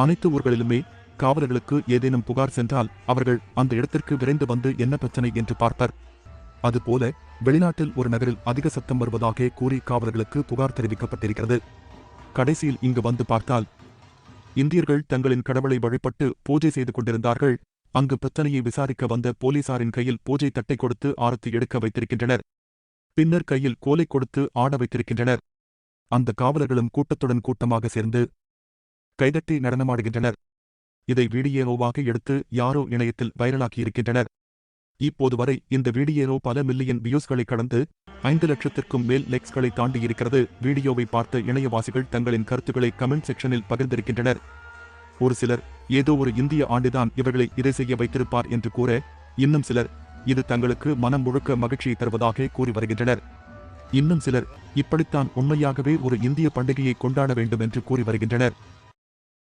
அனைத்து ஊர்களிலுமே காவலர்களுக்கு ஏதேனும் புகார் சென்றால் அவர்கள் அந்த இடத்திற்கு விரைந்து வந்து என்ன பிரச்சனை என்று பார்ப்பர். அதுபோல வெளிநாட்டில் ஒரு நகரில் அதிக சத்தம் வருவதாக கூறி காவலர்களுக்கு புகார் தெரிவிக்கப்பட்டிருக்கிறது. கடைசியில் இங்கு வந்து பார்த்தால் இந்தியர்கள் தங்களின் கடவுளை வழிபட்டு பூஜை செய்து கொண்டிருந்தார்கள். அங்கு பிரச்சனையை விசாரிக்க வந்த போலீசாரின் கையில் பூஜை தட்டை கொடுத்து ஆரத்தி எடுக்க வைத்திருக்கின்றனர். பின்னர் கையில் கோலை கொடுத்து ஆட வைத்திருக்கின்றனர். அந்த காவலர்களும் கூட்டத்துடன் கூட்டமாக சேர்ந்து கைதட்டி நடனமாடுகின்றனர். இதை வீடியோவாக எடுத்து யாரோ இணையத்தில் வைரலாக்கியிருக்கின்றனர். இப்போது வரை இந்த வீடியோ பல மில்லியன் வியூஸ்களை கடந்து 5 லட்சத்திற்கும் மேல் லைக்ஸ்களை தாண்டியிருக்கிறது. வீடியோவை பார்த்த இணையவாசிகள் தங்களின் கருத்துக்களை கமெண்ட் செக்ஷனில் பகிர்ந்திருக்கின்றனர். ஒரு சிலர் ஏதோ ஒரு இந்திய ஆண்டுதான் இவர்களை இதை செய்ய வைத்திருப்பார் என்று கூற, இன்னும் சிலர் இது தங்களுக்கு மனம் முழுக்க மகிழ்ச்சியை தருவதாக கூறி வருகின்றனர். இன்னும் சிலர் இப்படித்தான் உண்மையாகவே ஒரு இந்திய பண்டிகையை கொண்டாட வேண்டும் என்று கூறி வருகின்றனர்.